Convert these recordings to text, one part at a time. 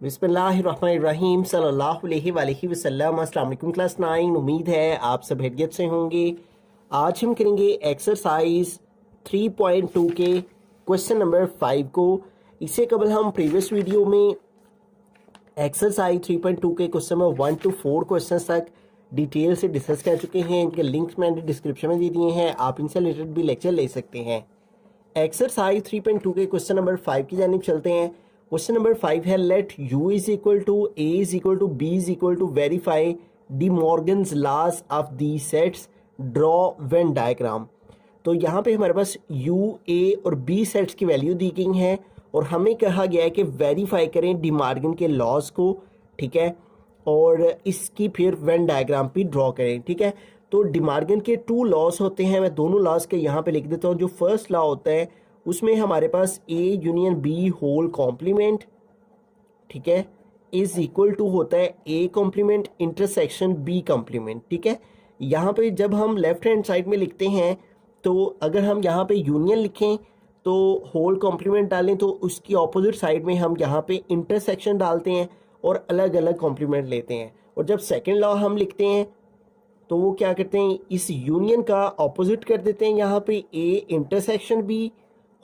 बिस्मिल्लाहिर्रहमानिर्रहीम सल्लल्लाहु अलैहि वसल्लम। अस्सलाम वालेकुम क्लास 9। उम्मीद है आप सब खैरियत से होंगे। आज हम करेंगे एक्सरसाइज 3.2 के क्वेश्चन नंबर 5 को। इससे कबल हम प्रीवियस वीडियो में एक्सरसाइज 3.2 के क्वेश्चन नंबर 1 to 4 क्वेश्चन तक डिटेल से डिस्कस कर चुके हैं। इनके लिंक्स मैंने डिस्क्रिप्शन में दे दिए हैं, आप इनसे रिलेटेड भी लेक्चर ले सकते हैं। एक्सरसाइज 3.2 के क्वेश्चन नंबर 5 की जानिब चलते हैं। क्वेश्चन नंबर 5 है let u is equal to a is equal to b is equal to verify de Morgan's laws of the sets, draw Venn diagram. तो यहाँ पे हमारे पास u, a और b सेट्स की वैल्यू दी गई हैं और हमें कहा गया है कि वेरीफाई करें डी मॉर्गन के लॉज को, ठीक है, और इसकी फिर वेन डायग्राम भी ड्रॉ करें, ठीक है। तो डी मॉर्गन के 2 लॉस होते हैं, मैं दोनों लॉस के यहाँ पे लिख देता हूँ। जो फर्स्ट लॉ होता है उसमें हमारे पास a union b whole complement, ठीक है, इज इक्वल टू होता है a complement intersection b complement, ठीक है। यहाँ पे जब हम लेफ्ट हैंड साइड में लिखते हैं तो अगर हम यहाँ पे यूनियन लिखें तो होल कॉम्प्लीमेंट डालें तो उसकी ऑपोजिट साइड में हम यहाँ पे इंटरसेक्शन डालते हैं और अलग अलग कॉम्प्लीमेंट लेते हैं। और जब सेकेंड लॉ हम लिखते हैं तो वो क्या करते हैं, इस यूनियन का ऑपोजिट कर देते हैं, यहाँ पे a intersection b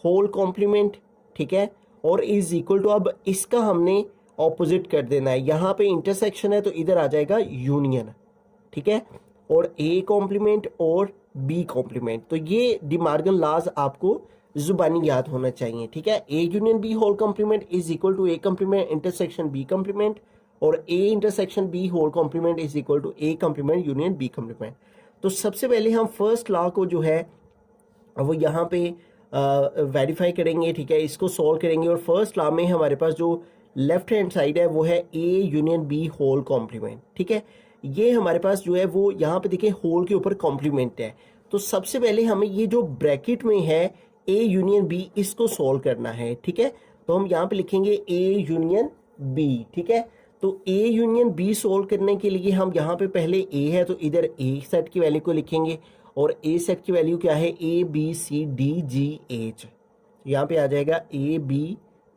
whole complement, ठीक है, और इज इक्वल टू, अब इसका हमने ऑपोजिट कर देना है। यहाँ पे इंटरसेक्शन है तो इधर आ जाएगा यूनियन, ठीक है, और a कॉम्प्लीमेंट और b कॉम्प्लीमेंट। तो ये डी मॉर्गन लॉज आपको जुबानी याद होना चाहिए, ठीक है। a union b whole complement is equal to a complement intersection b complement, और a intersection b whole complement is equal to a complement union b complement. तो सबसे पहले हम फर्स्ट लॉ को जो है वो यहाँ पे वेरीफाई करेंगे, ठीक है, इसको सॉल्व करेंगे। और फर्स्ट लॉ में हमारे पास जो लेफ्ट हैंड साइड है वो है a union b whole complement, ठीक है। ये हमारे पास जो है वो यहाँ पे देखिए होल के ऊपर कॉम्प्लीमेंट है। तो सबसे पहले हमें ये जो ब्रैकेट में है a यूनियन b इसको सॉल्व करना है, ठीक है। तो हम यहाँ पे लिखेंगे a यूनियन b, ठीक है। तो a यूनियन b सॉल्व करने के लिए हम यहाँ पे पहले a है तो इधर a सेट की वैल्यू को लिखेंगे और a सेट की वैल्यू क्या है, a b c d g h। यहाँ पे आ जाएगा a b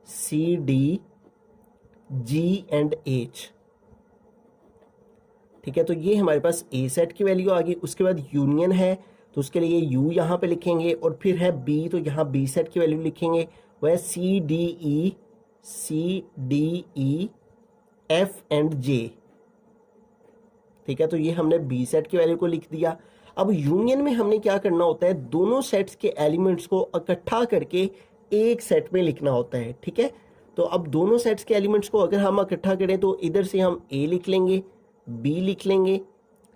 c d g and h, ठीक है। तो ये हमारे पास a सेट की वैल्यू आ गई। उसके बाद यूनियन है तो उसके लिए u यहाँ पे लिखेंगे और फिर है b, तो यहाँ b सेट की वैल्यू लिखेंगे, वह c d e f and j, ठीक है। तो ये हमने b सेट की वैल्यू को लिख दिया। अब यूनियन में हमने क्या करना होता है, दोनों सेट्स के एलिमेंट्स को इकट्ठा करके एक सेट में लिखना होता है, ठीक है। तो अब दोनों सेट्स के एलिमेंट्स को अगर हम इकट्ठा करें तो इधर से हम a लिख लेंगे, b लिख लेंगे,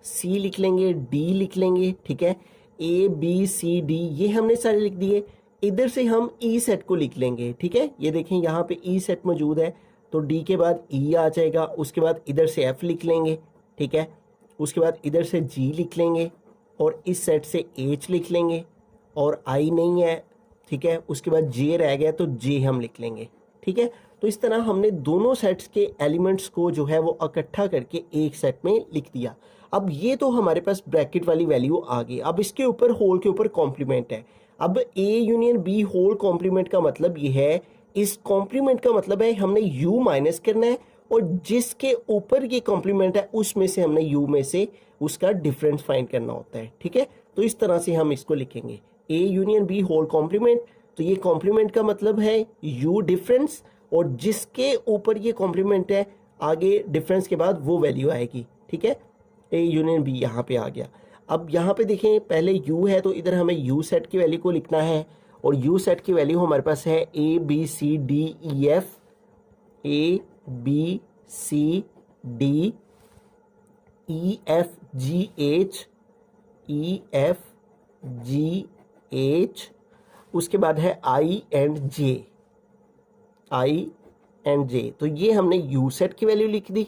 c लिख लेंगे, d लिख लेंगे, ठीक है। a b c d ये हमने सारे लिख दिए। इधर से हम e सेट को लिख लेंगे, ठीक है। ये देखें यहाँ पे e सेट मौजूद है तो d के बाद e आ जाएगा। उसके बाद इधर से f लिख लेंगे, ठीक है। उसके बाद इधर से g लिख लेंगे और इस सेट से h लिख लेंगे और i नहीं है, ठीक है। उसके बाद j रह गया तो j हम लिख लेंगे, ठीक है। तो इस तरह हमने दोनों सेट्स के एलिमेंट्स को जो है वो इकट्ठा करके एक सेट में लिख दिया। अब ये तो हमारे पास ब्रैकेट वाली वैल्यू आ गई। अब इसके ऊपर होल के ऊपर कॉम्प्लीमेंट है। अब a union b whole complement का मतलब ये है, इस कॉम्प्लीमेंट का मतलब है हमने u माइनस करना है और जिसके ऊपर ये कॉम्प्लीमेंट है उसमें से हमने u में से उसका डिफरेंस फाइंड करना होता है, ठीक है। तो इस तरह से हम इसको लिखेंगे a union b whole complement. तो ये कॉम्प्लीमेंट का मतलब है u डिफरेंस और जिसके ऊपर ये कॉम्प्लीमेंट है आगे डिफरेंस के बाद वो वैल्यू आएगी, ठीक है। a यूनियन b यहाँ पे आ गया। अब यहाँ पे देखें पहले u है तो इधर हमें u सेट की वैल्यू को लिखना है और u सेट की वैल्यू हमारे पास है a b c d e f, a b c d e f g h, e f g h, उसके बाद है i and j, i and j। तो ये हमने u सेट की वैल्यू लिख दी,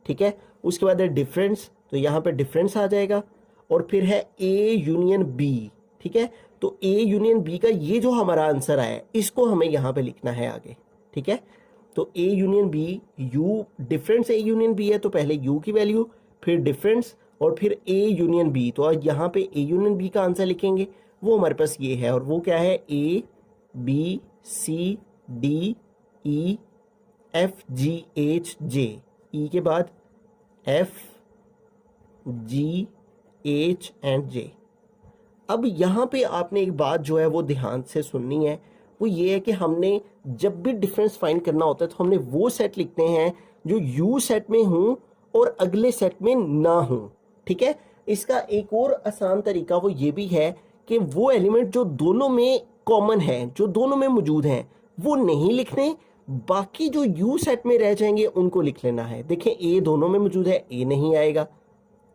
ठीक है। उसके बाद है डिफरेंस, तो यहाँ पे डिफरेंस आ जाएगा और फिर है a यूनियन b, ठीक है। तो a यूनियन b का ये जो हमारा आंसर आया इसको हमें यहाँ पे लिखना है आगे, ठीक है। तो a union b, u difference a union b है तो पहले u की वैल्यू फिर डिफरेंस और फिर a यूनियन b। तो आज यहाँ पे a यूनियन b का आंसर लिखेंगे, वो हमारे पास ये है और वो क्या है, a b c d e F G H J, E के बाद F G H and J. अब यहाँ पे आपने एक बात जो है वो ध्यान से सुननी है, वो ये है कि हमने जब भी डिफरेंस फाइंड करना होता है तो हमने वो सेट लिखते हैं जो यू सेट में हूँ और अगले सेट में ना हूँ। ठीक है, इसका एक और आसान तरीका वो ये भी है कि वो एलिमेंट जो दोनों में कॉमन है, जो दोनों में मौजूद हैं, वो नहीं लिखने, बाकी जो यू सेट में रह जाएंगे उनको लिख लेना है। देखें, ए दोनों में मौजूद है, ए नहीं आएगा,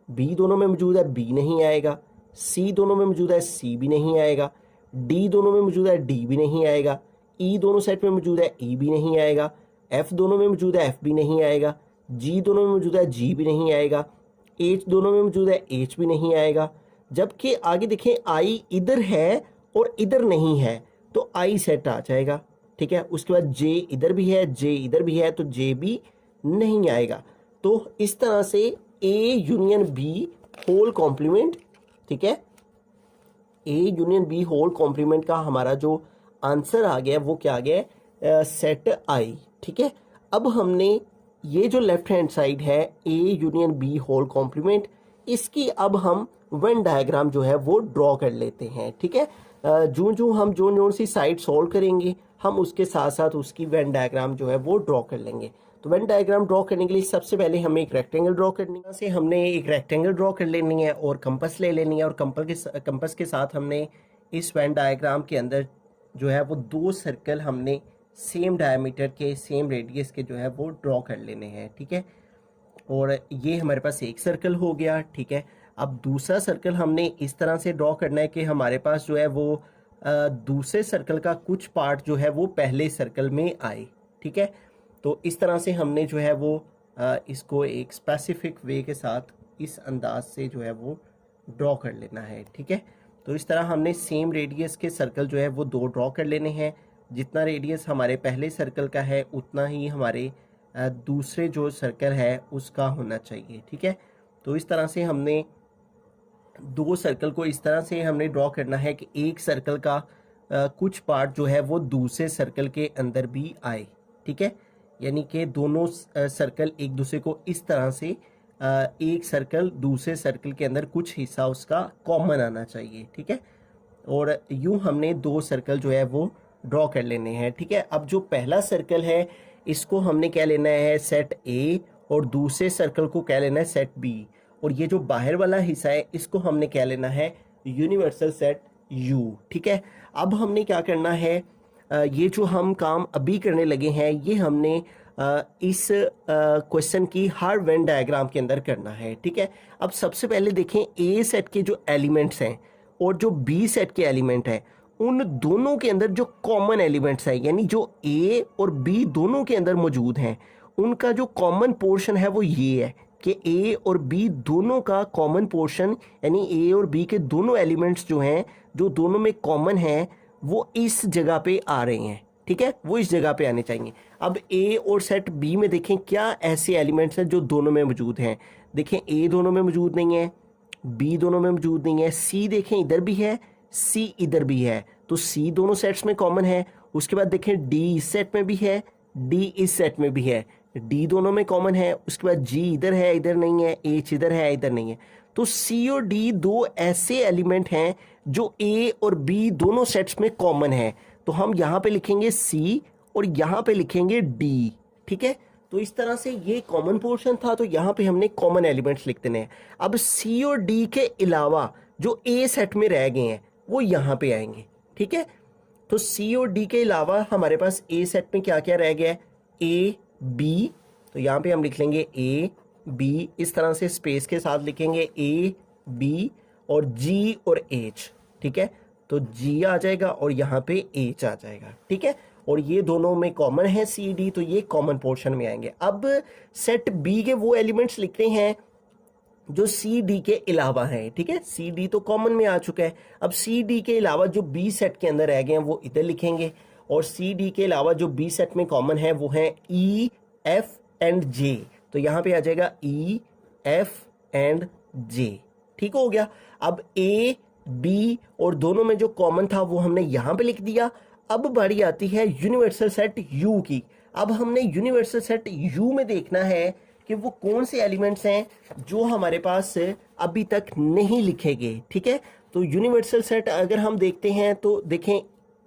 बी दोनों में मौजूद है, बी नहीं आएगा, सी दोनों में मौजूद है, सी भी नहीं आएगा, डी दोनों में मौजूद है, डी भी नहीं आएगा, ई दोनों सेट में मौजूद है, ई भी नहीं आएगा, एफ दोनों में मौजूद है, एफ भी नहीं आएगा, जी दोनों में मौजूद है, जी भी नहीं आएगा, एच दोनों में मौजूद है, एच भी नहीं आएगा। जबकि आगे देखें, आई इधर है और इधर नहीं है तो आई सेट आ जाएगा। ठीक है, उसके बाद जे इधर भी है, जे इधर भी है तो जे भी नहीं आएगा। तो इस तरह से A union B whole complement, ठीक है, A union B whole complement का हमारा जो आंसर आ गया वो क्या आ गया, सेट आई। ठीक है, अब हमने ये जो लेफ्ट हैंड साइड है A union B whole complement, इसकी अब हम वेन डायग्राम जो है वो ड्रॉ कर लेते हैं। ठीक है, जो सी साइड सॉल्व करेंगे हम उसके साथ साथ उसकी वेन डायग्राम जो है वो ड्रॉ कर लेंगे। तो वेन डायग्राम ड्रॉ करने के लिए सबसे पहले हमें एक रेक्टेंगल ड्रॉ करनी है, से हमने एक रेक्टेंगल ड्रॉ कर लेनी है और कंपास ले लेनी है, और कंपास के साथ हमने इस वेन डायग्राम के अंदर जो है वो दो सर्कल हमने सेम डायमीटर के, सेम रेडियस के जो है वो ड्रॉ कर लेने हैं। ठीक है, और ये हमारे पास एक सर्कल हो गया। ठीक है, अब दूसरा सर्कल हमने इस तरह से ड्रॉ करना है कि हमारे पास जो है वो दूसरे सर्कल का कुछ पार्ट जो है वो पहले सर्कल में आए। ठीक है, तो इस तरह से हमने जो है वो इसको एक स्पेसिफिक वे के साथ इस अंदाज से जो है वो ड्रॉ कर लेना है। ठीक है, तो इस तरह हमने सेम रेडियस के सर्कल जो है वो दो ड्रॉ कर लेने हैं। जितना रेडियस हमारे पहले सर्कल का है उतना ही हमारे दूसरे जो सर्कल है उसका होना चाहिए। ठीक है, तो इस तरह से हमने दो सर्कल को इस तरह से हमने ड्रॉ करना है कि एक सर्कल का कुछ पार्ट जो है वो दूसरे सर्कल के अंदर भी आए। ठीक है, यानी कि दोनों सर्कल एक दूसरे को इस तरह से एक सर्कल दूसरे सर्कल के अंदर कुछ हिस्सा उसका कॉमन आना चाहिए। ठीक है, और यूं हमने दो सर्कल जो है वो ड्रॉ कर लेने हैं। ठीक है, अब जो पहला सर्कल है इसको हमने क्या लेना है, सेट ए, और दूसरे सर्कल को क्या लेना है, सेट बी, और ये जो बाहर वाला हिस्सा है इसको हमने क्या लेना है, यूनिवर्सल सेट यू। ठीक है, अब हमने क्या करना है, ये जो हम काम अभी करने लगे हैं ये हमने इस क्वेश्चन की हर वेन डायग्राम के अंदर करना है। ठीक है, अब सबसे पहले देखें ए सेट के जो एलिमेंट्स हैं और जो बी सेट के एलिमेंट हैं, उन दोनों के अंदर जो कॉमन एलिमेंट्स हैं, यानी जो ए और बी दोनों के अंदर मौजूद हैं, उनका जो कॉमन पोर्शन है वो ये है कि ए और बी दोनों का कॉमन पोर्शन, यानी ए और बी के दोनों एलिमेंट्स जो हैं, जो दोनों में कॉमन हैं, वो इस जगह पे आ रहे हैं। ठीक है, वो इस जगह पे आने चाहिए। अब ए और सेट बी में देखें क्या ऐसे एलिमेंट्स हैं जो दोनों में मौजूद हैं। देखें, ए दोनों में मौजूद नहीं है, बी दोनों में मौजूद नहीं है, सी देखें इधर भी है, सी इधर भी है, तो सी दोनों सेट्स में कॉमन है। उसके बाद देखें डी इस सेट में भी है, डी इस सेट में भी है, डी दोनों में कॉमन है। उसके बाद जी इधर है, इधर नहीं है, एच इधर है, इधर नहीं है। तो सी और डी दो ऐसे एलिमेंट हैं जो ए और बी दोनों सेट्स में कॉमन है, तो हम यहाँ पे लिखेंगे सी और यहाँ पे लिखेंगे डी। ठीक है, तो इस तरह से ये कॉमन पोर्शन था, तो यहाँ पे हमने कॉमन एलिमेंट्स लिख देने हैं। अब सी और डी के अलावा जो ए सेट में रह गए हैं वो यहाँ पे आएंगे। ठीक है, तो सी और डी के अलावा हमारे पास ए सेट में क्या क्या रह गया है, ए बी, तो यहाँ पे हम लिख लेंगे ए बी, इस तरह से स्पेस के साथ लिखेंगे ए बी, और जी और एच। ठीक है, तो जी आ जाएगा और यहाँ पे एच आ जाएगा। ठीक है, और ये दोनों में कॉमन है सी डी, तो ये कॉमन पोर्शन में आएंगे। अब सेट बी के वो एलिमेंट्स लिखते हैं जो सी डी के अलावा हैं। ठीक है, सी डी तो कॉमन में आ चुका है, अब सी डी के अलावा जो बी सेट के अंदर रह गए हैं वो इधर लिखेंगे, और सी डी के अलावा जो बी सेट में कॉमन है वो है ई एफ एंड जे, तो यहाँ पे आ जाएगा ई एफ एंड जे। ठीक हो गया, अब ए बी और दोनों में जो कॉमन था वो हमने यहाँ पे लिख दिया। अब बारी आती है यूनिवर्सल सेट यू की। अब हमने यूनिवर्सल सेट यू में देखना है कि वो कौन से एलिमेंट्स हैं जो हमारे पास अभी तक नहीं लिखे गए, ठीक है। तो यूनिवर्सल सेट अगर हम देखते हैं तो देखें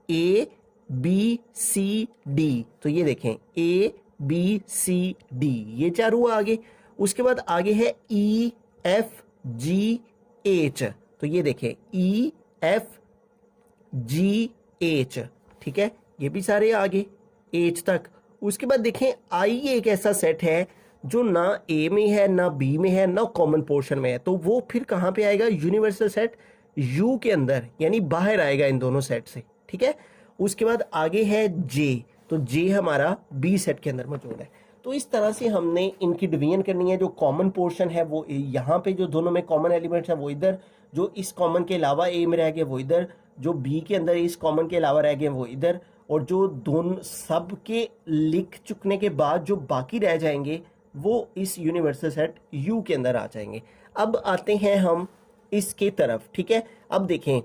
ए बी सी डी, तो ये देखें ए बी सी डी, ये चारों आगे। उसके बाद आगे है ई एफ जी एच, तो ये देखें ई एफ जी एच, ठीक है, ये भी सारे आगे एच तक। उसके बाद देखें आई एक ऐसा सेट है जो ना ए में है ना बी में है ना कॉमन पोर्शन में है, तो वो फिर कहाँ पे आएगा, यूनिवर्सल सेट यू के अंदर, यानी बाहर आएगा इन दोनों सेट से, ठीक है। उसके बाद आगे है जे, तो जे हमारा बी सेट के अंदर मौजूद है। तो इस तरह से हमने इनकी डिवीजन करनी है। जो कॉमन पोर्शन है वो यहाँ पे, जो दोनों में कॉमन एलिमेंट्स है वो इधर, जो इस कॉमन के अलावा ए में रह गए वो इधर, जो बी के अंदर इस कॉमन के अलावा रह गए वो इधर, और जो दोनों सब के लिख चुकने के बाद जो बाकी रह जाएंगे वो इस यूनिवर्सल सेट यू के अंदर आ जाएंगे। अब आते हैं हम इसके तरफ, ठीक है। अब देखें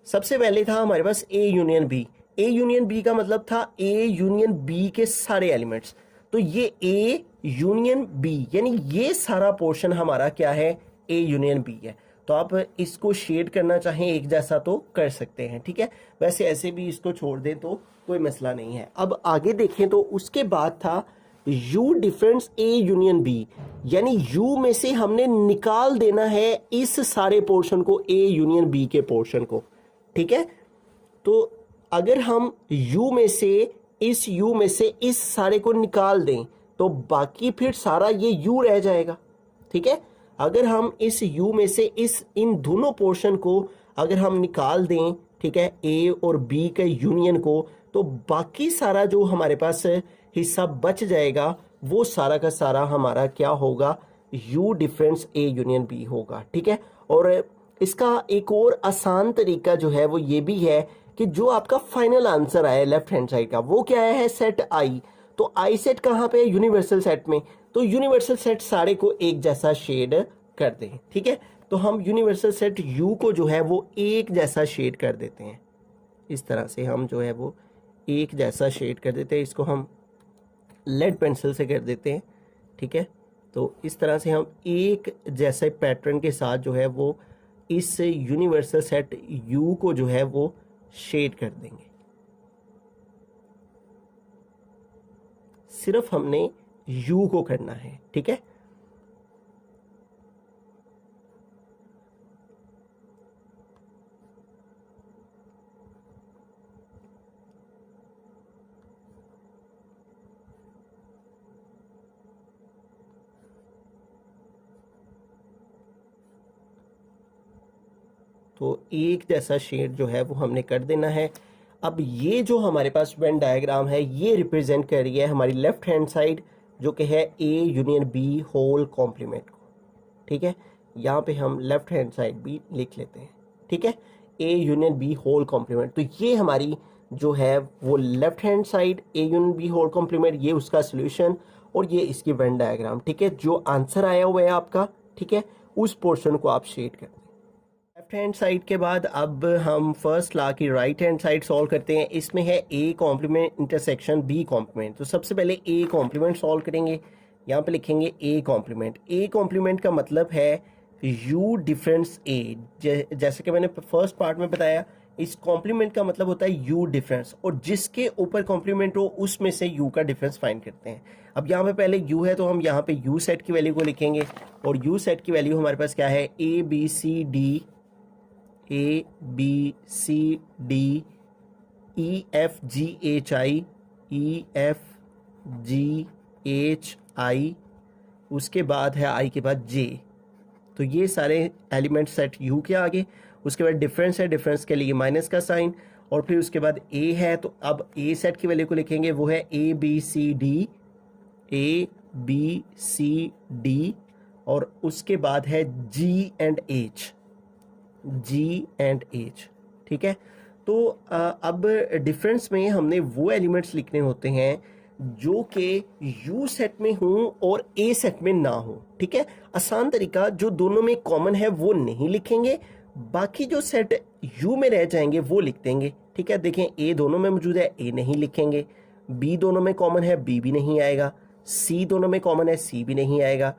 सबसे पहले था हमारे पास A union B. A union B का मतलब था ए यूनियन बी के सारे एलिमेंट्स, तो ये ए यूनियन बी यानी ये सारा पोर्शन हमारा क्या है, ए यूनियन बी है। तो आप इसको शेड करना चाहें एक जैसा तो कर सकते हैं, ठीक है। वैसे ऐसे भी इसको छोड़ दें तो कोई मसला नहीं है। अब आगे देखें तो उसके बाद था U difference A union B, यानी यू में से हमने निकाल देना है इस सारे पोर्शन को, ए यूनियन बी के पोर्शन को, ठीक है। तो अगर हम यू में से इस यू में से इस सारे को निकाल दें तो बाकी फिर सारा ये यू रह जाएगा, ठीक है। अगर हम इस यू में से इन दोनों पोर्शन को अगर हम निकाल दें, ठीक है, ए और बी के यूनियन को, तो बाकी सारा जो हमारे पास हिस्सा बच जाएगा वो सारा का सारा हमारा क्या होगा, U difference A union B होगा, ठीक है। और इसका एक और आसान तरीका जो है वो ये भी है कि जो आपका फाइनल आंसर आया लेफ्ट हैंड साइड का वो क्या है, सेट आई। तो आई सेट कहाँ पे है, यूनिवर्सल सेट में। तो यूनिवर्सल सेट सारे को एक जैसा शेड कर दें, ठीक है। तो हम यूनिवर्सल सेट यू को जो है वो एक जैसा शेड कर देते हैं। इस तरह से हम जो है वो एक जैसा शेड कर देते हैं। इसको हम लेड पेंसिल से कर देते हैं, ठीक है। तो इस तरह से हम एक जैसे पैटर्न के साथ जो है वो इस यूनिवर्सल सेट यू को जो है वो शेड कर देंगे। सिर्फ हमने यू को करना है, ठीक है। तो एक जैसा शेड जो है वो हमने कर देना है। अब ये जो हमारे पास वेन डायग्राम है ये रिप्रेजेंट कर रही है हमारी लेफ्ट हैंड साइड जो कि है A union B whole complement को, ठीक है। यहाँ पे हम लेफ्ट हैंड साइड भी लिख लेते हैं, ठीक है, A union B whole complement. तो ये हमारी जो है वो left hand side A union B whole complement, ये उसका सोल्यूशन और ये इसकी वेन डायग्राम, ठीक है। जो आंसर आया हुआ है आपका, ठीक है, उस पोर्शन को आप शेड कर दें। लेफ्ट हैंड साइड के बाद अब हम फर्स्ट लॉ की राइट हैंड साइड सॉल्व करते हैं। इसमें है A complement intersection B complement. तो सबसे पहले ए कॉम्प्लीमेंट सॉल्व करेंगे। यहाँ पे लिखेंगे ए कॉम्प्लीमेंट। ए कॉम्प्लीमेंट का मतलब है यू डिफरेंस ए। जैसे कि मैंने फर्स्ट पार्ट में बताया, इस कॉम्प्लीमेंट का मतलब होता है यू डिफरेंस, और जिसके ऊपर कॉम्प्लीमेंट हो उसमें से यू का डिफरेंस फाइंड करते हैं। अब यहाँ पे पहले यू है तो हम यहाँ पे यू सेट की वैल्यू को लिखेंगे, और यू सेट की वैल्यू हमारे पास क्या है, A B C D, A B C D, E F G H I, E F G H I, उसके बाद है आई के बाद जे। तो ये सारे एलिमेंट सेट यू के आगे। उसके बाद डिफरेंस है, डिफरेंस के लिए माइनस का साइन, और फिर उसके बाद ए है तो अब ए सेट की वैल्यू को लिखेंगे, वो है A B C D, A B C D, और उसके बाद है G and H, G and H, ठीक है। तो अब डिफरेंस में हमने वो एलिमेंट्स लिखने होते हैं जो कि यू सेट में हों और ए सेट में ना हो, ठीक है। आसान तरीका, जो दोनों में कॉमन है वो नहीं लिखेंगे, बाकी जो सेट यू में रह जाएंगे वो लिख देंगे, ठीक है। देखें ए दोनों में मौजूद है, ए नहीं लिखेंगे, बी दोनों में कॉमन है, बी भी नहीं आएगा। सी दोनों में कॉमन है, सी भी नहीं आएगा।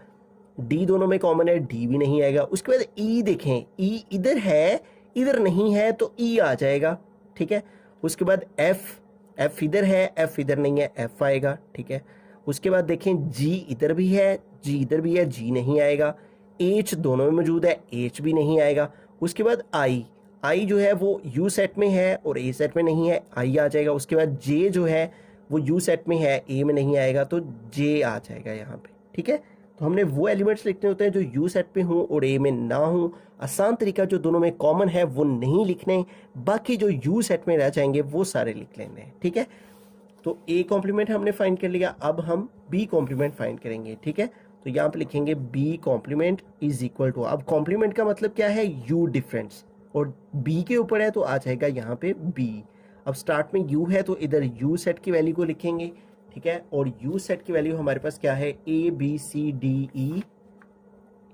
डी दोनों में कॉमन है, डी भी नहीं आएगा। उसके बाद ई देखें, ई इधर है इधर नहीं है तो ई आ जाएगा, ठीक है। उसके बाद एफ, एफ इधर है एफ इधर नहीं है, एफ आएगा, ठीक है। उसके बाद देखें जी इधर भी है जी इधर भी है, जी नहीं आएगा। एच दोनों में मौजूद है, एच भी नहीं आएगा। उसके बाद आई, आई जो है वो यू सेट में है और ए सेट में नहीं है, आई आ जाएगा। उसके बाद जे जो है वो यू सेट में है, ए में नहीं आएगा तो जे आ जाएगा यहाँ पे, ठीक है। तो हमने वो एलिमेंट्स लिखने होते हैं जो यू सेट में हो और ए में ना हो। आसान तरीका जो दोनों में कॉमन है वो नहीं लिखने, बाकी जो यू सेट में रह जाएंगे वो सारे लिख लेने हैं, ठीक है। तो ए कॉम्प्लीमेंट हमने फाइंड कर लिया, अब हम बी कॉम्प्लीमेंट फाइंड करेंगे, ठीक है। तो यहाँ पे लिखेंगे B complement is equal to, अब कॉम्प्लीमेंट का मतलब क्या है, यू डिफरेंस, और बी के ऊपर है तो आ जाएगा यहाँ पे बी। अब स्टार्ट में यू है तो इधर यू सेट की वैल्यू को लिखेंगे, ठीक है। और यू सेट की वैल्यू हमारे पास क्या है, A B C D E,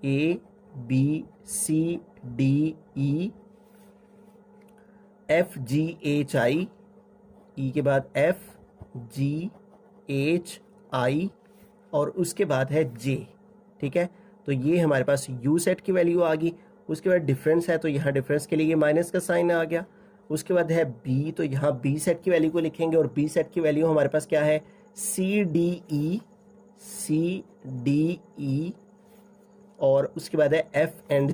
A B C D E, F G H I, E के बाद एफ जी एच आई और उसके बाद है जे, ठीक है। तो ये हमारे पास यू सेट की वैल्यू आ गई। उसके बाद डिफरेंस है तो यहाँ डिफरेंस के लिए ये माइनस का साइन आ गया। उसके बाद है बी, तो यहाँ बी सेट की वैल्यू को लिखेंगे और बी सेट की वैल्यू हमारे पास क्या है, सी डी ई और उसके बाद है एफ एंड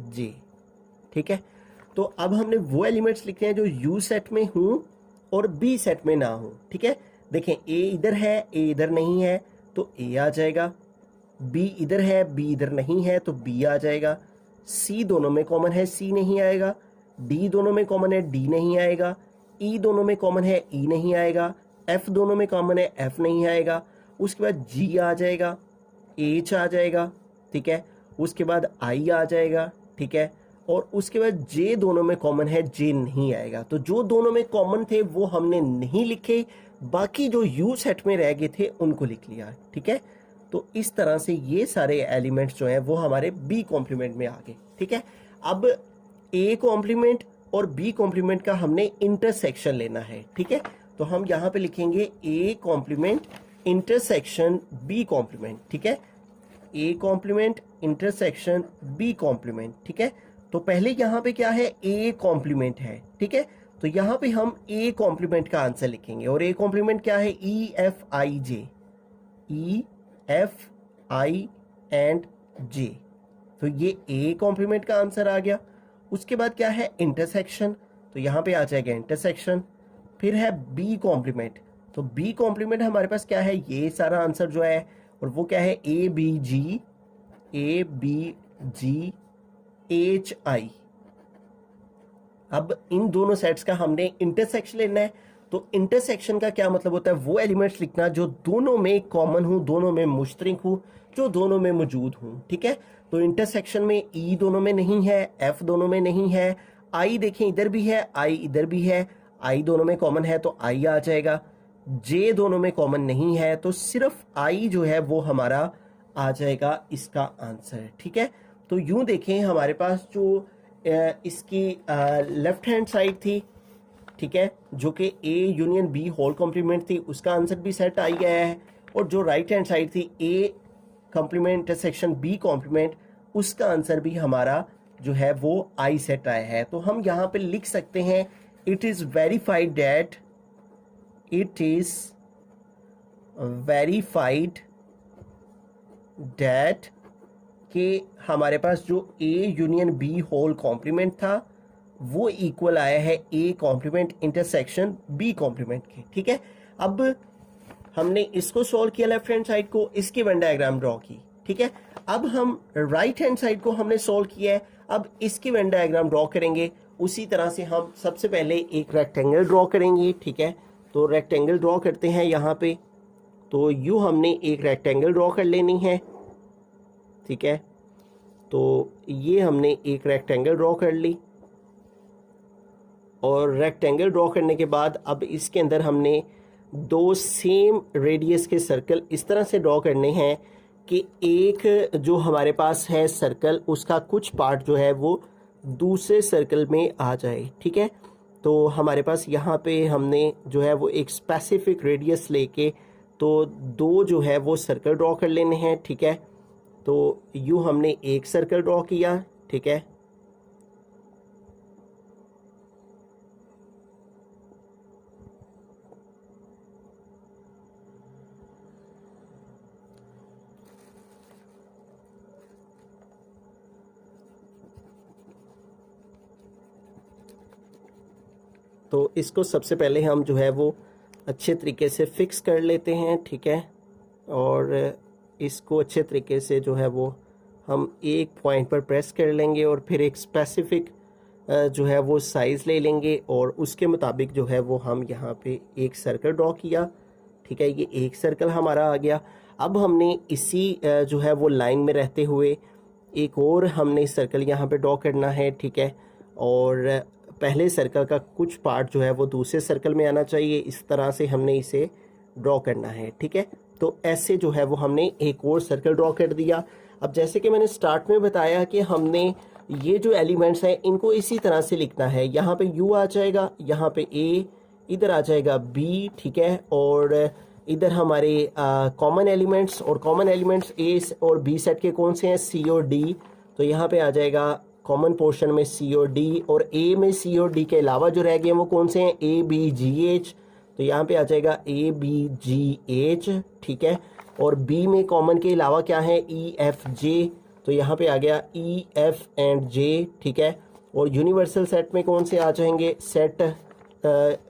जे, ठीक है। तो अब हमने वो एलिमेंट्स लिखे हैं जो यू सेट में हूँ और बी सेट में ना हूँ, ठीक है। देखें ए इधर है ए इधर नहीं है तो ए आ जाएगा, बी इधर है बी इधर नहीं है तो बी आ जाएगा। सी दोनों में कॉमन है सी नहीं आएगा, डी दोनों में कॉमन है डी नहीं आएगा, ई दोनों में कॉमन है ई नहीं आएगा, एफ दोनों में कॉमन है एफ नहीं आएगा। उसके बाद जी आ जाएगा, एच आ जाएगा, ठीक है। उसके बाद आई आ जाएगा, ठीक है। और उसके बाद जे दोनों में कॉमन है जे नहीं आएगा। तो जो दोनों में कॉमन थे वो हमने नहीं लिखे, बाकी जो यू सेट में रह गए थे उनको लिख लिया, ठीक है। तो इस तरह से ये सारे एलिमेंट्स जो हैं वो हमारे बी कॉम्प्लीमेंट में आ गए, ठीक है। अब ए कॉम्प्लीमेंट और बी कॉम्प्लीमेंट का हमने इंटरसेक्शन लेना है, ठीक है। तो हम यहाँ पे लिखेंगे A complement intersection B complement, ठीक है। A complement intersection B complement, ठीक है। तो पहले यहाँ पे क्या है, ए कॉम्प्लीमेंट है, ठीक है। तो यहाँ पे हम ए कॉम्प्लीमेंट का आंसर लिखेंगे और ए कॉम्प्लीमेंट क्या है, E F I J, E F I and J. तो ये ए कॉम्प्लीमेंट का आंसर आ गया। उसके बाद क्या है, इंटरसेक्शन, तो यहाँ पे आ जाएगा इंटरसेक्शन। फिर है बी कॉम्प्लीमेंट, तो बी कॉम्प्लीमेंट हमारे पास क्या है, ये सारा आंसर जो है, और वो क्या है, ए बी जी एच आई। अब इन दोनों सेट्स का हमने इंटरसेक्शन लेना है। तो इंटरसेक्शन का क्या मतलब होता है, वो एलिमेंट्स लिखना जो दोनों में कॉमन हो, दोनों में मुश्तरक हो, जो दोनों में मौजूद हो, ठीक है। तो इंटरसेक्शन में ई दोनों में नहीं है, एफ दोनों में नहीं है, आई देखें इधर भी है आई इधर भी है, आई दोनों में कॉमन है तो आई आ जाएगा। जे दोनों में कॉमन नहीं है तो सिर्फ आई जो है वो हमारा आ जाएगा इसका आंसर, ठीक है। तो यूं देखें हमारे पास जो इसकी लेफ्ट हैंड साइड थी, ठीक है, जो कि A union B whole complement थी, उसका आंसर भी सेट आ गया है। और जो राइट हैंड साइड थी A complement intersection B complement, उसका आंसर भी हमारा जो है वो आई सेट आया है। तो हम यहाँ पे लिख सकते हैं, it is verified that, it is verified that कि हमारे पास जो A union B whole complement था वो इक्वल आया है A complement intersection B complement के, ठीक है। अब हमने इसको सॉल्व किया लेफ्ट हैंड साइड को, इसकी वेन डायग्राम ड्रॉ की, ठीक है। अब हम राइट हैंड साइड को हमने सॉल्व किया है, अब इसकी वेन डायग्राम ड्रॉ करेंगे। उसी तरह से हम सबसे पहले एक रेक्टेंगल ड्रॉ करेंगे, ठीक है। तो रेक्टेंगल ड्रॉ करते हैं यहाँ पे, तो यूँ हमने एक रेक्टेंगल ड्रॉ कर लेनी है, ठीक है। तो ये हमने एक रेक्टेंगल ड्रॉ कर ली और रेक्टेंगल ड्रॉ करने के बाद अब इसके अंदर हमने दो सेम रेडियस के सर्कल इस तरह से ड्रॉ करने हैं कि एक जो हमारे पास है सर्कल, उसका कुछ पार्ट जो है वो दूसरे सर्कल में आ जाए, ठीक है। तो हमारे पास यहाँ पे हमने जो है वो एक स्पेसिफिक रेडियस लेके तो दो जो है वो सर्कल ड्रॉ कर लेने हैं, ठीक है। तो यूँ हमने एक सर्कल ड्रॉ किया, ठीक है। तो इसको सबसे पहले हम जो है वो अच्छे तरीके से फिक्स कर लेते हैं, ठीक है। और इसको अच्छे तरीके से जो है वो हम एक पॉइंट पर प्रेस कर लेंगे और फिर एक स्पेसिफिक जो है वो साइज़ ले लेंगे और उसके मुताबिक जो है वो हम यहाँ पे एक सर्कल ड्रॉ किया, ठीक है। ये एक सर्कल हमारा आ गया। अब हमने इसी जो है वो लाइन में रहते हुए एक और हमने सर्कल यहाँ पे ड्रॉ करना है, ठीक है। और पहले सर्कल का कुछ पार्ट जो है वो दूसरे सर्कल में आना चाहिए, इस तरह से हमने इसे ड्रॉ करना है, ठीक है। तो ऐसे जो है वो हमने एक और सर्कल ड्रॉ कर दिया। अब जैसे कि मैंने स्टार्ट में बताया कि हमने ये जो एलिमेंट्स हैं इनको इसी तरह से लिखना है। यहाँ पे यू आ जाएगा, यहाँ पे ए, इधर आ जाएगा बी, ठीक है। और इधर हमारे कॉमन एलिमेंट्स, और कॉमन एलिमेंट्स ए और बी सेट के कौन से हैं, सी और डी। तो यहाँ पे आ जाएगा कॉमन पोर्शन में सी और डी, और ए में सी और डी के अलावा जो रह गए वो कौन से हैं, ए बी जी एच। तो यहाँ पे आ जाएगा ए बी जी एच, ठीक है। और बी में कॉमन के अलावा क्या है, ई एफ जे। तो यहाँ पे आ गया ई एफ एंड जे, ठीक है। और यूनिवर्सल सेट में कौन से आ जाएंगे, सेट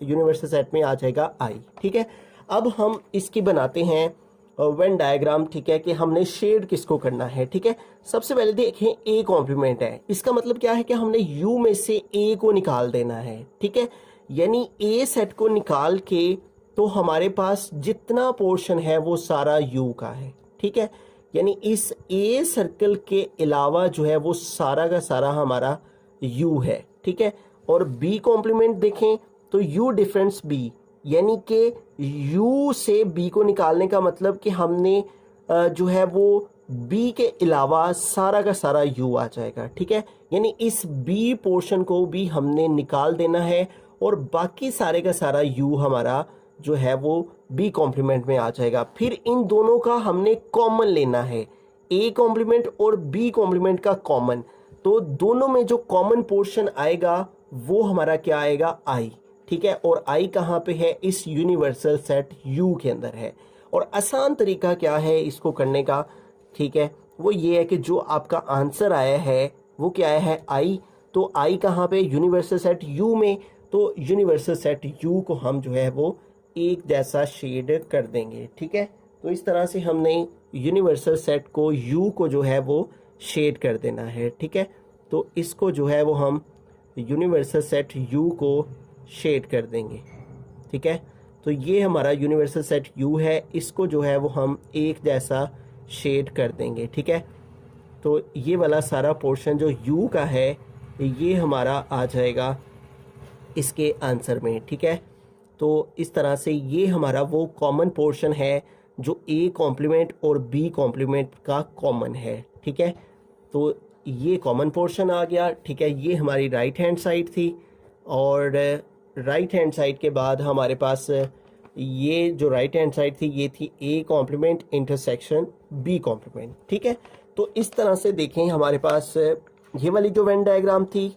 यूनिवर्सल सेट में आ जाएगा आई, ठीक है। अब हम इसकी बनाते हैं वेन डायग्राम, ठीक है, कि हमने शेड किसको करना है, ठीक है। सबसे पहले देखें ए कॉम्प्लीमेंट है, इसका मतलब क्या है कि हमने यू में से ए को निकाल देना है, ठीक है। यानी ए सेट को निकाल के तो हमारे पास जितना पोर्शन है वो सारा यू का है, ठीक है। यानी इस ए सर्कल के अलावा जो है वो सारा का सारा हमारा यू है, ठीक है। और बी कॉम्प्लीमेंट देखें तो यू डिफरेंस बी, यानी कि u से b को निकालने का मतलब कि हमने जो है वो b के अलावा सारा का सारा u आ जाएगा, ठीक है। यानी इस b पोर्शन को भी हमने निकाल देना है और बाकी सारे का सारा u हमारा जो है वो b कॉम्प्लीमेंट में आ जाएगा। फिर इन दोनों का हमने कॉमन लेना है, a कॉम्प्लीमेंट और b कॉम्प्लीमेंट का कॉमन। तो दोनों में जो कॉमन पोर्शन आएगा वो हमारा क्या आएगा, i, ठीक है। और आई कहाँ पे है, इस यूनिवर्सल सेट यू के अंदर है। और आसान तरीका क्या है इसको करने का, ठीक है, वो ये है कि जो आपका आंसर आया है वो क्या आया है, आई। तो आई कहाँ पे, यूनिवर्सल सेट यू में। तो यूनिवर्सल सेट यू को हम जो है वो एक जैसा शेड कर देंगे, ठीक है। तो इस तरह से हमने यूनिवर्सल सेट को यू को जो है वो शेड कर देना है, ठीक है। तो इसको जो है वो हम यूनिवर्सल सेट यू को शेड कर देंगे, ठीक है। तो ये हमारा यूनिवर्सल सेट यू है, इसको जो है वो हम एक जैसा शेड कर देंगे, ठीक है। तो ये वाला सारा पोर्शन जो यू का है ये हमारा आ जाएगा इसके आंसर में, ठीक है। तो इस तरह से ये हमारा वो कॉमन पोर्शन है जो ए कॉम्प्लीमेंट और बी कॉम्प्लीमेंट का कॉमन है, ठीक है। तो ये कॉमन पोर्शन आ गया, ठीक है। ये हमारी राइट हैंड साइड थी, और राइट हैंड साइड के बाद हमारे पास ये जो राइट हैंड साइड थी ये थी A complement intersection B complement, ठीक है। तो इस तरह से देखें हमारे पास ये वाली जो वेन डायग्राम थी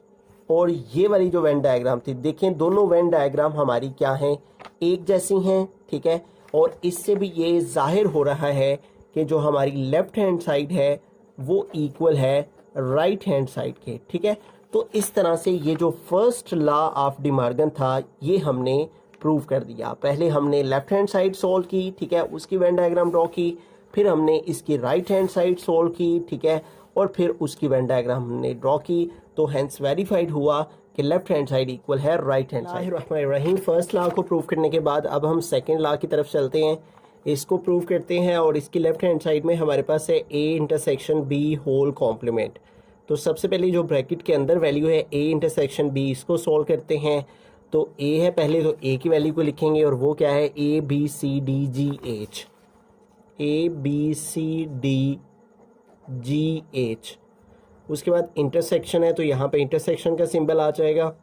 और ये वाली जो वेन डायग्राम थी, देखें दोनों वेन डायग्राम हमारी क्या हैं, एक जैसी हैं, ठीक है। और इससे भी ये जाहिर हो रहा है कि जो हमारी लेफ्ट हैंड साइड है वो इक्वल है राइट हैंड साइड के, ठीक है। तो इस तरह से ये जो फर्स्ट लॉ ऑफ डिमॉर्गन था ये हमने प्रूव कर दिया। पहले हमने लेफ्ट हैंड साइड सॉल्व की, ठीक है, उसकी वेन डायग्राम ड्रॉ की, फिर हमने इसकी राइट हैंड साइड सॉल्व की, ठीक है, और फिर उसकी वेन डायग्राम हमने ड्रॉ की। तो हेंस वेरीफाइड हुआ कि लेफ्ट हैंड साइड इक्वल है राइट हैंड साइड। रहीम फर्स्ट लॉ को प्रूव करने के बाद अब हम सेकेंड लॉ की तरफ चलते हैं, इसको प्रूव करते हैं। और इसकी लेफ्ट हैंड साइड में हमारे पास है A intersection B whole complement. तो सबसे पहले जो ब्रैकेट के अंदर वैल्यू है ए इंटरसेक्शन बी, इसको सॉल्व करते हैं। तो ए है पहले, तो ए की वैल्यू को लिखेंगे और वो क्या है, A B C D G H, A B C D G H. उसके बाद इंटरसेक्शन है तो यहाँ पे इंटरसेक्शन का सिंबल आ जाएगा।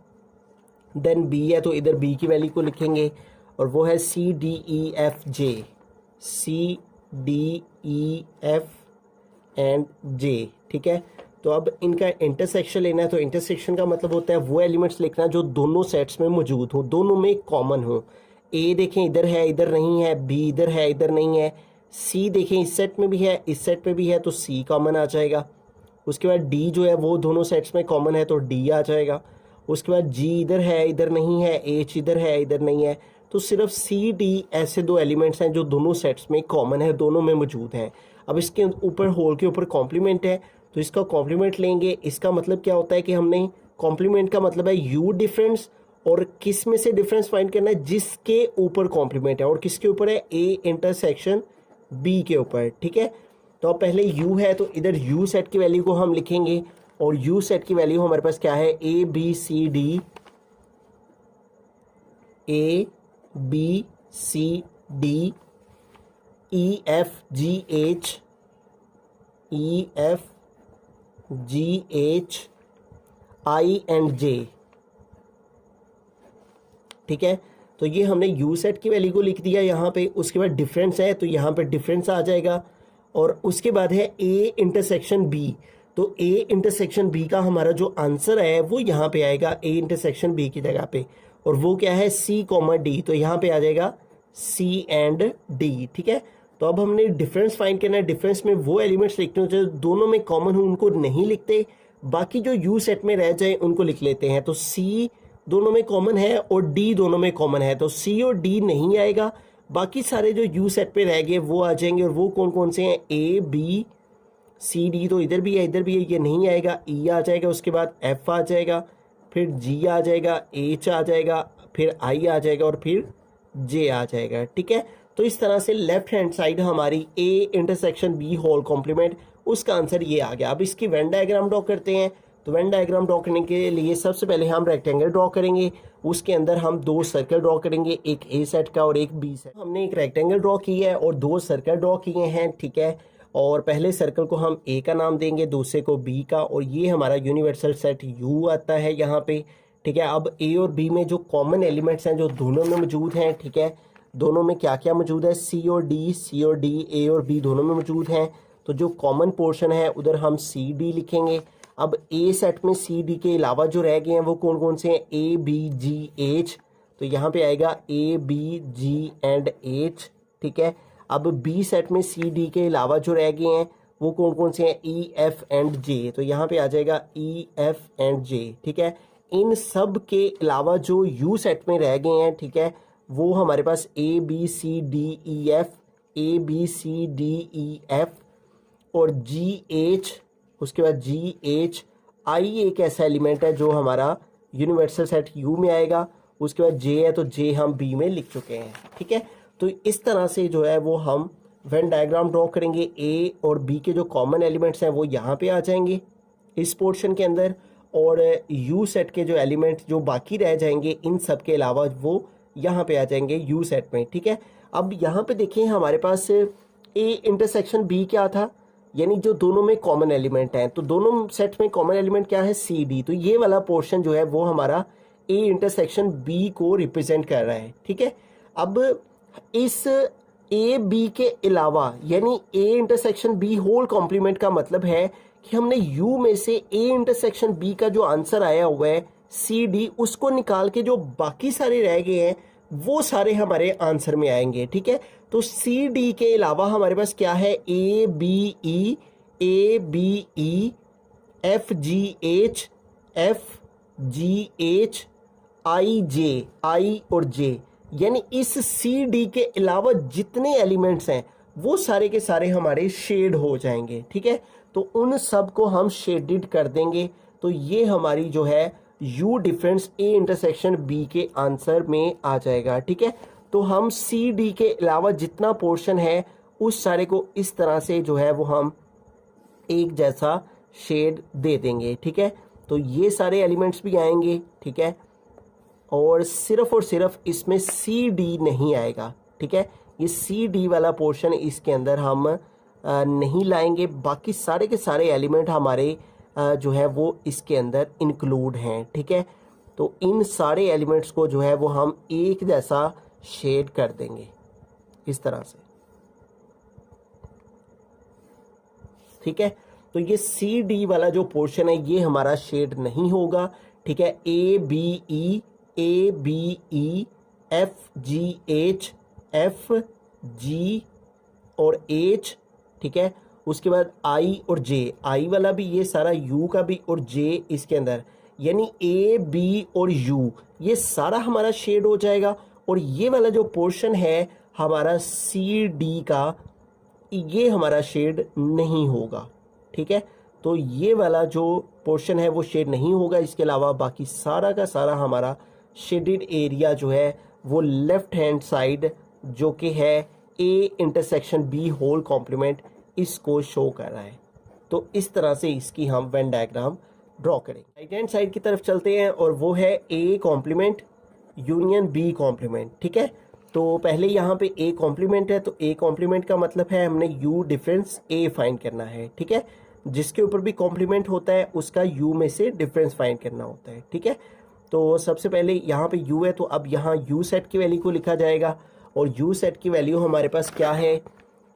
देन बी है तो इधर बी की वैल्यू को लिखेंगे और वो है C D E F J, C D E F and J, ठीक है। तो अब इनका इंटरसेक्शन लेना है, तो इंटरसेक्शन का मतलब होता है वो एलिमेंट्स लिखना जो दोनों सेट्स में मौजूद हो, दोनों में कॉमन हो। ए देखें इधर है इधर नहीं है, बी इधर है इधर नहीं है, सी देखें इस सेट में भी है इस सेट में भी है तो सी कॉमन आ जाएगा। उसके बाद डी जो है वो दोनों सेट्स में कॉमन है तो डी आ जाएगा। उसके बाद जी इधर है इधर नहीं है, एच इधर है इधर नहीं है, तो सिर्फ सी डी ऐसे दो एलिमेंट्स हैं जो दोनों सेट्स में कॉमन है, दोनों में मौजूद हैं। अब इसके ऊपर होल के ऊपर कॉम्प्लीमेंट है तो इसका कॉम्प्लीमेंट लेंगे। इसका मतलब क्या होता है कि हमने कॉम्प्लीमेंट का मतलब है यू डिफरेंस, और किस में से डिफरेंस फाइंड करना है, जिसके ऊपर कॉम्प्लीमेंट है, और किसके ऊपर है, ए इंटरसेक्शन बी के ऊपर, ठीक है। तो अब पहले u है तो इधर u सेट की वैल्यू को हम लिखेंगे और u सेट की वैल्यू हमारे पास क्या है, A B C D, A B C D, E F G H, E F G H, I and J, ठीक है। तो ये हमने u सेट की वैल्यू को लिख दिया यहाँ पे। उसके बाद डिफरेंस है तो यहाँ पे डिफरेंस आ जाएगा, और उसके बाद है a इंटरसेक्शन b, तो a इंटरसेक्शन b का हमारा जो आंसर है वो यहाँ पे आएगा a इंटरसेक्शन b की जगह पे, और वो क्या है c कॉमा d, तो यहाँ पे आ जाएगा c एंड d, ठीक है। तो अब हमने डिफरेंस फाइंड करना है। डिफरेंस में वो एलिमेंट्स लिखते हैं जो दोनों में कॉमन हो उनको नहीं लिखते, बाकी जो u सेट में रह जाए उनको लिख लेते हैं। तो c दोनों में कॉमन है और d दोनों में कॉमन है तो c और d नहीं आएगा, बाकी सारे जो u सेट पे रह गए वो आ जाएंगे। और वो कौन कौन से हैं, a b c d, तो इधर भी है इधर भी है, ये नहीं आएगा, e आ जाएगा, उसके बाद f आ जाएगा, फिर g आ जाएगा, h आ जाएगा, फिर i आ जाएगा और फिर j आ जाएगा, ठीक है। तो इस तरह से लेफ्ट हैंड साइड हमारी a intersection b whole complement, उसका आंसर ये आ गया। अब इसकी वेन डायग्राम ड्रॉ करते हैं। तो वेन डायग्राम ड्रॉ करने के लिए सबसे पहले हम रेक्टेंगल ड्रॉ करेंगे, उसके अंदर हम दो सर्कल ड्रॉ करेंगे, एक ए सेट का और एक बी सेट। हमने एक रेक्टेंगल ड्रॉ किया है और दो सर्कल ड्रॉ किए हैं, ठीक है। और पहले सर्कल को हम ए का नाम देंगे, दूसरे को बी का, और ये हमारा यूनिवर्सल सेट यू आता है यहाँ पे, ठीक है। अब ए और बी में जो कॉमन एलिमेंट्स हैं जो दोनों में मौजूद हैं, ठीक है, दोनों में क्या क्या मौजूद है, सी और डी, ए और बी दोनों में मौजूद हैं। तो जो कॉमन पोर्शन है उधर हम सी डी लिखेंगे। अब ए सेट में सी डी के अलावा जो रह गए हैं वो कौन कौन से हैं, ए बी जी एच, तो यहाँ पे आएगा A B G and H, ठीक है। अब बी सेट में सी डी के अलावा जो रह गए हैं वो कौन कौन से हैं, ई एफ एंड जे, तो यहाँ पे आ जाएगा ई एफ एंड जे, ठीक है। इन सब के अलावा जो यू सेट में रह गए हैं, ठीक है, वो हमारे पास A B C D E F, A B C D E F और जी एच, उसके बाद जी एच आई एक ऐसा एलिमेंट है जो हमारा यूनिवर्सल सेट यू में आएगा। उसके बाद जे है तो जे हम बी में लिख चुके हैं, ठीक है। तो इस तरह से जो है वो हम वेन डायग्राम ड्रॉ करेंगे। ए और बी के जो कॉमन एलिमेंट्स हैं वो यहाँ पे आ जाएंगे इस पोर्शन के अंदर, और यू सेट के जो एलिमेंट्स जो बाकी रह जाएंगे इन सब के अलावा वो यहाँ पे आ जाएंगे यू सेट में, ठीक है। अब यहाँ पे देखिए हमारे पास ए इंटरसेक्शन बी क्या था, यानी जो दोनों में कॉमन एलिमेंट हैं, तो दोनों सेट में कॉमन एलिमेंट क्या है, सी डी, तो ये वाला पोर्शन जो है वो हमारा ए इंटरसेक्शन बी को रिप्रेजेंट कर रहा है, ठीक है। अब इस ए बी के अलावा यानी A intersection B whole complement का मतलब है कि हमने यू में से ए इंटरसेक्शन बी का जो आंसर आया हुआ है सी डी, उसको निकाल के जो बाकी सारे रह गए हैं वो सारे हमारे आंसर में आएंगे, ठीक है। तो सी डी के अलावा हमारे पास क्या है, A B E, F G H, F G H, I J, I और जे, यानी इस सी डी के अलावा जितने एलिमेंट्स हैं वो सारे के सारे हमारे शेड हो जाएंगे, ठीक है। तो उन सब को हम शेडेड कर देंगे, तो ये हमारी जो है U difference A intersection B के आंसर में आ जाएगा, ठीक है। तो हम सी डी के अलावा जितना पोर्शन है उस सारे को इस तरह से जो है वो हम एक जैसा शेड दे देंगे, ठीक है। तो ये सारे एलिमेंट्स भी आएंगे, ठीक है, और सिर्फ इसमें सी डी नहीं आएगा, ठीक है। ये सी डी वाला पोर्शन इसके अंदर हम नहीं लाएंगे, बाकी सारे के सारे एलिमेंट हमारे जो है वो इसके अंदर इंक्लूड हैं, ठीक है। तो तो इन सारे एलिमेंट्स को जो है वो हम एक जैसा शेड कर देंगे इस तरह से, ठीक है। तो ये सी डी वाला जो पोर्शन है ये हमारा शेड नहीं होगा, ठीक है। A B E F G और एच, ठीक है। उसके बाद आई और जे, आई वाला भी ये सारा, यू का भी और जे इसके अंदर, यानी ए बी और यू ये सारा हमारा शेड हो जाएगा। और ये वाला जो पोर्शन है हमारा सी डी का, ये हमारा शेड नहीं होगा, ठीक है। तो ये वाला जो पोर्शन है वो शेड नहीं होगा, इसके अलावा बाकी सारा का सारा हमारा शेडेड एरिया जो है वो लेफ्ट हैंड साइड जो कि है A intersection B whole complement, इसको शो कर रहा है। तो इस तरह से इसकी हम वेन डायग्राम ड्रॉ करेंगे। राइट हैंड साइड की तरफ चलते हैं और वो है A complement union B complement, ठीक है। तो पहले यहाँ पे ए कॉम्प्लीमेंट है, तो ए कॉम्प्लीमेंट का मतलब है हमने यू डिफरेंस ए फाइंड करना है, ठीक है। जिसके ऊपर भी कॉम्प्लीमेंट होता है उसका यू में से डिफरेंस फाइंड करना होता है, ठीक है। तो सबसे पहले यहाँ पे यू है, तो अब यहाँ यू सेट की वैल्यू को लिखा जाएगा। और यू सेट की वैल्यू हमारे पास क्या है,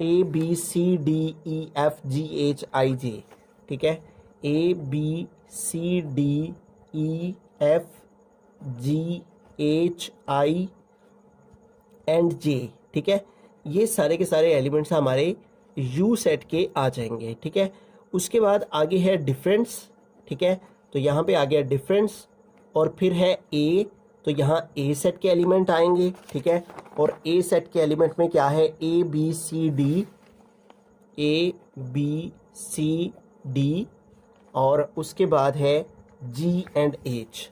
A B C D E F G H I J, ठीक है। A B C D E F G H I and J, ठीक है। ये सारे के सारे एलिमेंट्स हमारे यू सेट के आ जाएंगे, ठीक है। उसके बाद आगे है डिफरेंस, ठीक है। तो यहाँ पे आ गया डिफरेंस और फिर है ए, तो यहाँ ए सेट के एलिमेंट आएंगे, ठीक है। और ए सेट के एलिमेंट में क्या है, ए बी सी डी और उसके बाद है जी एंड एच,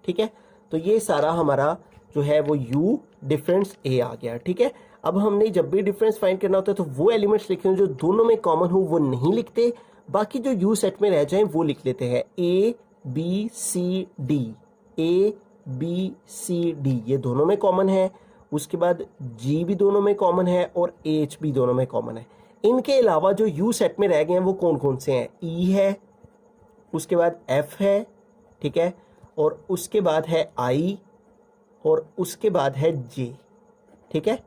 ठीक है। तो ये सारा हमारा जो है वो यू डिफरेंस ए आ गया, ठीक है। अब हमने जब भी डिफरेंस फाइंड करना होता है तो वो एलिमेंट्स लिखते हैं जो दोनों में कॉमन हो वो नहीं लिखते, बाकी जो यू सेट में रह जाएं वो लिख लेते हैं। A B C D, A B C D ये दोनों में कॉमन है, उसके बाद जी भी दोनों में कॉमन है और एच भी दोनों में कॉमन है। इनके अलावा जो यू सेट में रह गए हैं वो कौन कौन से हैं, ई है, उसके बाद एफ है, ठीक है। और उसके बाद है आई और उसके बाद है जे, ठीक है।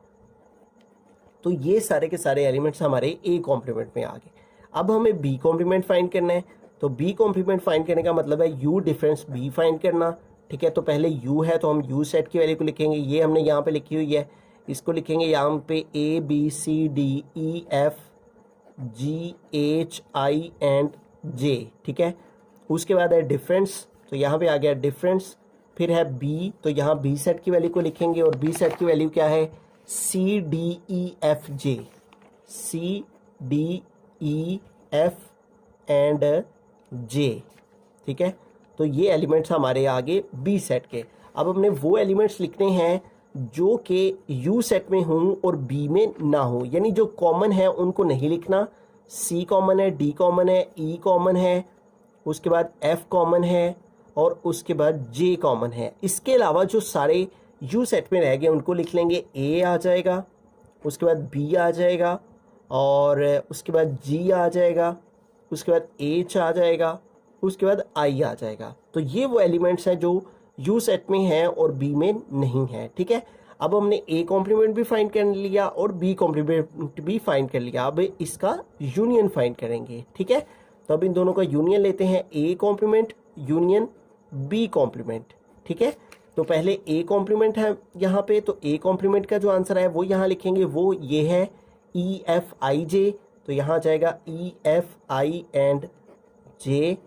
तो ये सारे के सारे एलिमेंट्स हमारे ए कॉम्प्लीमेंट में आ गए। अब हमें बी कॉम्प्लीमेंट फाइंड करना है, तो बी कॉम्प्लीमेंट फाइंड करने का मतलब है यू डिफरेंस बी फाइंड करना, ठीक है। तो पहले यू है तो हम यू सेट की वैल्यू को लिखेंगे, ये हमने यहाँ पे लिखी हुई है, इसको लिखेंगे यहाँ पे A B C D E F G H I and J, ठीक है। उसके बाद है डिफरेंस, तो यहाँ पे आ गया डिफरेंस। फिर है बी, तो यहाँ बी सेट की वैल्यू को लिखेंगे और बी सेट की वैल्यू क्या है, C D E F J, C D E F and J, ठीक है। तो ये एलिमेंट्स हमारे आगे बी सेट के। अब हमने वो एलिमेंट्स लिखने हैं जो कि यू सेट में हों और बी में ना हो, यानी जो कॉमन है उनको नहीं लिखना। सी कॉमन है, डी कॉमन है, ई कॉमन है, उसके बाद एफ कॉमन है और उसके बाद जे कॉमन है। इसके अलावा जो सारे यू सेट में रह गए उनको लिख लेंगे। ए आ जाएगा, उसके बाद बी आ जाएगा और उसके बाद जी आ जाएगा, उसके बाद एच आ जाएगा, उसके बाद आई आ जाएगा। तो ये वो एलिमेंट्स हैं जो यू सेट में हैं और बी में नहीं है, ठीक है। अब हमने ए कॉम्प्लीमेंट भी फाइंड कर लिया और बी कॉम्प्लीमेंट भी फाइंड कर लिया, अब इसका यूनियन फाइंड करेंगे, ठीक है। तो अब इन दोनों का यूनियन लेते हैं, A complement union B complement, ठीक है। तो पहले ए कॉम्प्लीमेंट है यहाँ पे, तो ए कॉम्प्लीमेंट का जो आंसर है वो यहाँ लिखेंगे, वो ये है ई एफ आई जे, तो यहाँ जाएगा ई एफ आई एंड जे।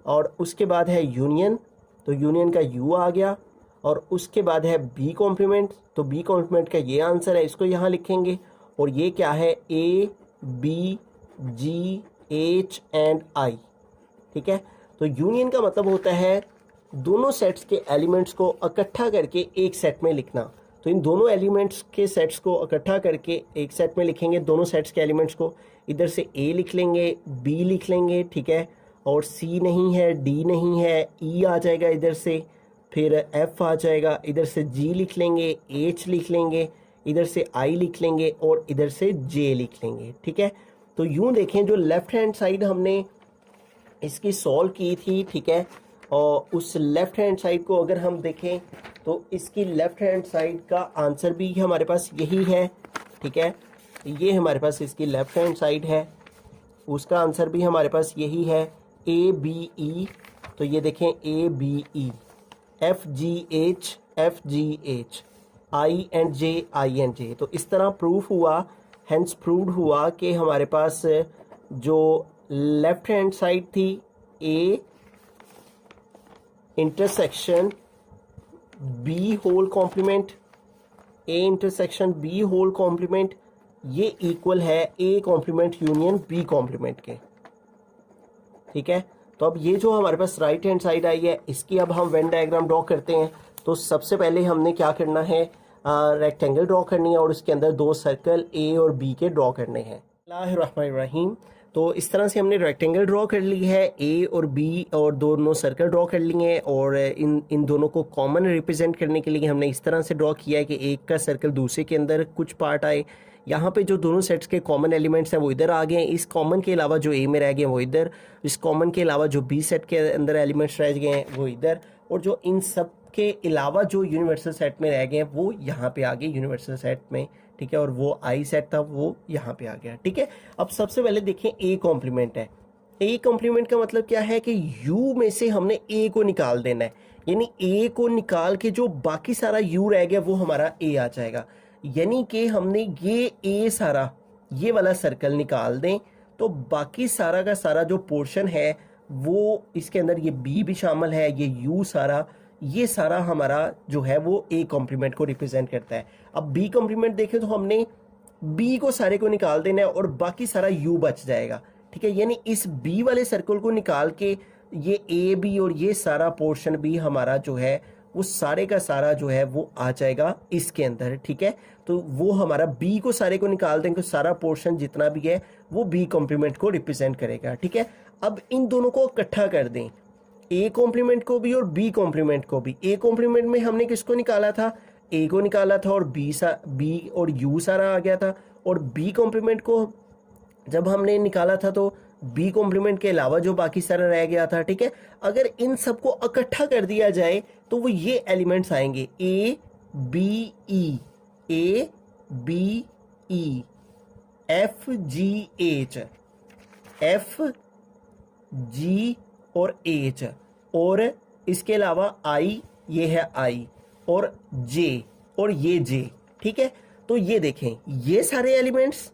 और उसके बाद है यूनियन, तो यूनियन का यू आ गया। और उसके बाद है बी कॉम्प्लीमेंट, तो बी कॉम्प्लीमेंट का ये आंसर है, इसको यहाँ लिखेंगे। और ये क्या है, A B G H and I, ठीक है। तो यूनियन का मतलब होता है दोनों सेट्स के एलिमेंट्स को इकट्ठा करके एक सेट में लिखना। तो इन दोनों एलिमेंट्स के सेट्स को इकट्ठा करके एक सेट में लिखेंगे, दोनों सेट्स के एलिमेंट्स को। इधर से ए लिख लेंगे, बी लिख लेंगे, ठीक है। और सी नहीं है, डी नहीं है, ई आ जाएगा इधर से, फिर एफ आ जाएगा, इधर से जी लिख लेंगे, एच लिख लेंगे, इधर से आई लिख लेंगे और इधर से जे लिख लेंगे, ठीक है। तो यूँ देखें, जो लेफ्ट हैंड साइड हमने इसकी सॉल्व की थी, ठीक है, और उस लेफ्ट हैंड साइड को अगर हम देखें तो इसकी लेफ्ट हैंड साइड का आंसर भी हमारे पास यही है, ठीक है। ये हमारे पास इसकी लेफ्ट हैंड साइड है, उसका आंसर भी हमारे पास यही है, ए बी ई। तो ये देखें A B E, F G H, I and J. तो इस तरह प्रूफ हुआ, हेंस प्रूव्ड हुआ कि हमारे पास जो लेफ्ट हैंड साइड थी A intersection B whole complement, A intersection B whole complement, ये इक्वल है A complement union B complement के, ठीक है। तो अब ये जो हमारे पास राइट हैंड साइड आई है, इसकी अब हम वेन डायग्राम ड्रॉ करते हैं। तो सबसे पहले हमने क्या करना है, रेक्टेंगल ड्रॉ करनी है और उसके अंदर दो सर्कल ए और बी के ड्रॉ करने हैं। बिस्मिल्लाहिर्रहमानिर्रहीम। तो इस तरह से हमने रेक्टेंगल ड्रॉ कर ली है, ए और बी और दोनों सर्कल ड्रॉ कर लिए हैं, और इन दोनों को कॉमन रिप्रेजेंट करने के लिए हमने इस तरह से ड्रॉ किया है कि एक का सर्कल दूसरे के अंदर कुछ पार्ट आए। यहाँ पे जो दोनों सेट्स के कॉमन एलिमेंट्स हैं वो इधर आ गए हैं, इस कॉमन के अलावा जो ए में रह गए वो इधर, इस कॉमन के अलावा जो बी सेट के अंदर एलिमेंट्स रह गए हैं वो इधर, और जो इन सब के अलावा जो यूनिवर्सल सेट में रह गए हैं वो यहाँ पे आ गए यूनिवर्सल सेट में, ठीक है। और वो आई सेट था वो यहाँ पे आ गया, ठीक है। अब सबसे पहले देखें ए कॉम्प्लीमेंट है। ए कॉम्प्लीमेंट का मतलब क्या है कि यू में से हमने ए को निकाल देना है, यानी ए को निकाल के जो बाकी सारा यू रह गया वो हमारा ए आ जाएगा। यानी कि हमने ये ए सारा ये वाला सर्कल निकाल दें तो बाकी सारा का सारा जो पोर्शन है वो इसके अंदर, ये बी भी शामिल है, ये यू सारा, ये सारा हमारा जो है वो ए कॉम्प्लीमेंट को रिप्रेजेंट करता है। अब बी कॉम्प्लीमेंट देखें तो हमने बी को सारे को निकाल देना है और बाकी सारा यू बच जाएगा, ठीक है। यानी इस बी वाले सर्कल को निकाल के ये ए बी और ये सारा पोर्शन भी हमारा जो है वो सारे का सारा जो है वो आ जाएगा इसके अंदर, ठीक है। तो वो हमारा बी को सारे को निकाल देंगे, सारा पोर्शन जितना भी है वो बी कॉम्प्लीमेंट को रिप्रेजेंट करेगा, ठीक है। अब इन दोनों को इकट्ठा कर दें, ए कॉम्प्लीमेंट को भी और बी कॉम्प्लीमेंट को भी। ए कॉम्प्लीमेंट में हमने किसको निकाला था, ए को निकाला था, और बी और यू सारा आ गया था। और बी कॉम्प्लीमेंट को जब हमने निकाला था तो बी कॉम्प्लीमेंट के अलावा जो बाकी सारा रह गया था, ठीक है। अगर इन सबको इकट्ठा कर दिया जाए तो वो ये एलिमेंट्स आएंगे, A B E, A B E, F G H, F G और एच, और इसके अलावा आई, ये है आई, और जे, और ये जे, ठीक है। तो ये देखें ये सारे एलिमेंट्स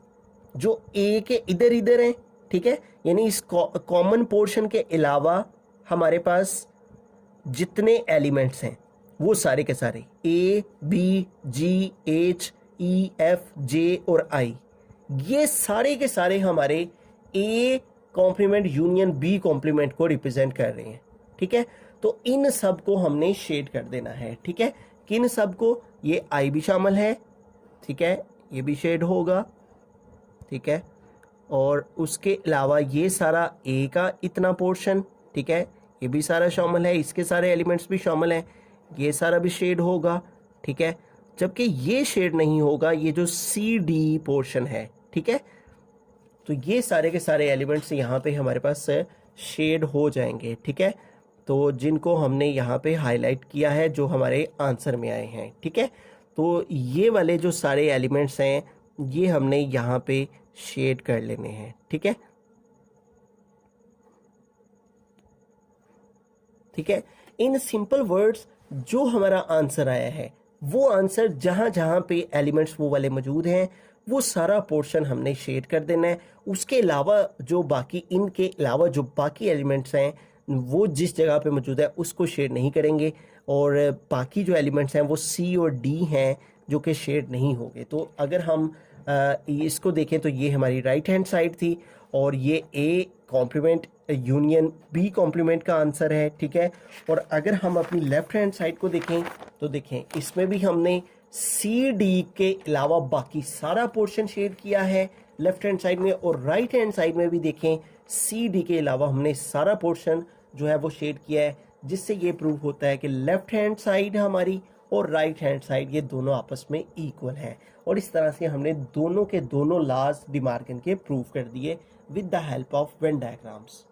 जो ए के इधर इधर हैं, ठीक है। यानी इस कॉमन पोर्शन के अलावा हमारे पास जितने एलिमेंट्स हैं वो सारे के सारे A B G H E F J और आई, ये सारे के सारे हमारे A complement union B complement को रिप्रेजेंट कर रहे हैं, ठीक है। तो इन सब को हमने शेड कर देना है, ठीक है। किन सब को, ये आई भी शामिल है, ठीक है, ये भी शेड होगा, ठीक है। और उसके अलावा ये सारा ए का इतना पोर्शन, ठीक है, ये भी सारा शामिल है, इसके सारे एलिमेंट्स भी शामिल हैं, ये सारा भी शेड होगा, ठीक है। जबकि ये शेड नहीं होगा, ये जो सी डी पोर्शन है, ठीक है। तो ये सारे के सारे एलिमेंट्स यहाँ पे हमारे पास शेड हो जाएंगे, ठीक है। तो जिनको हमने यहाँ पे हाईलाइट किया है जो हमारे आंसर में आए हैं, ठीक है। तो ये वाले जो सारे एलिमेंट्स हैं ये हमने यहाँ पे शेड कर लेने हैं, ठीक है, ठीक है। इन सिंपल वर्ड्स जो हमारा आंसर आया है वो आंसर जहां जहां पे एलिमेंट्स वो वाले मौजूद हैं वो सारा पोर्शन हमने शेड कर देना है। उसके अलावा जो बाकी, इनके अलावा जो बाकी एलिमेंट्स हैं वो जिस जगह पे मौजूद है उसको शेड नहीं करेंगे, और बाकी जो एलिमेंट्स हैं वो सी और डी हैं जो कि शेड नहीं होंगे। तो अगर हम इसको देखें तो ये हमारी राइट हैंड साइड थी और ये A complement union B complement का आंसर है, ठीक है। और अगर हम अपनी लेफ्ट हैंड साइड को देखें तो देखें इसमें भी हमने सी डी के अलावा बाकी सारा पोर्शन शेड किया है लेफ्ट हैंड साइड में, और राइट हैंड साइड में भी देखें सी डी के अलावा हमने सारा पोर्शन जो है वो शेड किया है, जिससे ये प्रूव होता है कि लेफ्ट हैंड साइड हमारी और राइट हैंड साइड ये दोनों आपस में इक्वल है। और इस तरह से हमने दोनों के दोनों लॉज डी मॉर्गन के प्रूव कर दिए with the help of Venn diagrams.